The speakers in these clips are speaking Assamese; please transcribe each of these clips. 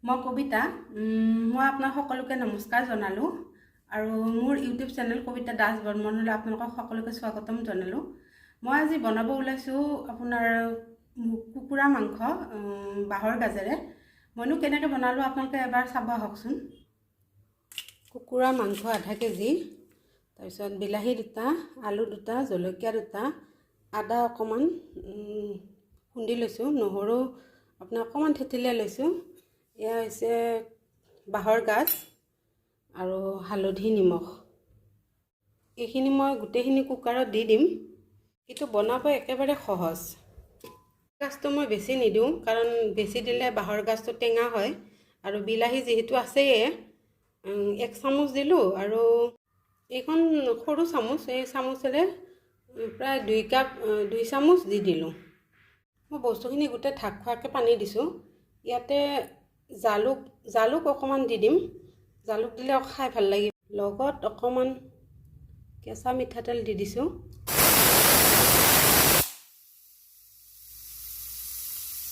মই কবিতা মই আপোনাক সকলোকে নমস্কাৰ জনালোঁ আৰু মোৰ ইউটিউব চেনেল কবিতা দাস বৰ্মনলৈ আপোনালোকক সকলোকে স্বাগতম জনালোঁ। মই আজি বনাব ওলাইছোঁ আপোনাৰ কুকুৰা মাংস বাঁহৰ গাজেৰে। মইনো কেনেকৈ বনালোঁ আপোনালোকে এবাৰ চাব আহকচোন। কুকুৰা মাংস আধা কেজি, তাৰপিছত বিলাহী দুটা, আলু দুটা, জলকীয়া দুটা, আদা অকণমান খুন্দি লৈছোঁ, নহৰু আপোনাৰ অকণমান থেতেলিয়াই লৈছোঁ। এয়া হৈছে বাঁহৰ গাজ আৰু হালধি, নিমখ। এইখিনি মই গোটেইখিনি কুকাৰত দি দিম। এইটো বনাব একেবাৰে সহজ। গাজটো মই বেছি নিদিওঁ, কাৰণ বেছি দিলে বাঁহৰ গাজটো টেঙা হয়, আৰু বিলাহী যিহেতু আছেই 1 চামুচ দিলোঁ, আৰু এইখন সৰু চামুচ, এই চামুচেৰে প্ৰায় 2 চামুচ দি দিলোঁ। মই বস্তুখিনি গোটেই ঢাক খোৱাকৈ পানী দিছোঁ। ইয়াতে জালুক অকণমান দি দিম। জালুক দিলে খাই ভাল লাগিব। লগত অকণমান কেঁচা মিঠাতেল দি দিছোঁ।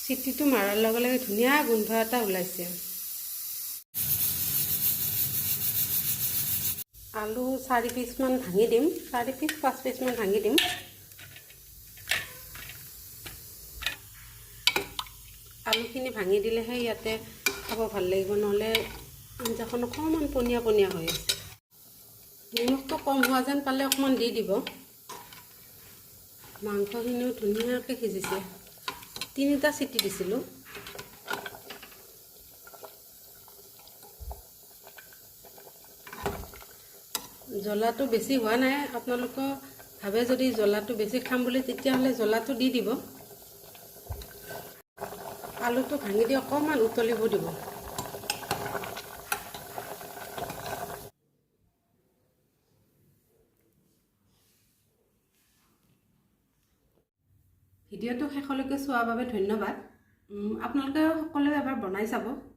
চিটিটো মাৰাৰ লগে লগে ধুনীয়া গোন্ধ এটা ওলাইছে। আলু 4 পিচমান ভাঙি দিম, 4 পিচ 5 পিচমান ভাঙি দিম। আলুখিনি ভাঙি দিলেহে ইয়াতে খাব ভাল লাগিব, নহ'লে আঞ্জাখন অকণমান পনীয়া পনীয়া হৈ আছে। নিমখটো কম হোৱা যেন পালে অকণমান দি দিব। মাংসখিনিও ধুনীয়াকৈ সিজিছে। 3টা চিটি দিছিলোঁ। জ্বলাটো বেছি হোৱা নাই। আপোনালোকে ভাবে যদি জ্বলাটো বেছি খাম বুলি, তেতিয়াহ'লে জ্বলাটো দি দিব। আলুটো ভাঙি দি অকণমান উতলিব দিব। ভিডিঅ'টো শেষলৈকে চোৱাৰ বাবে ধন্যবাদ। আপোনালোকে সকলোৱে এবাৰ বনাই চাব।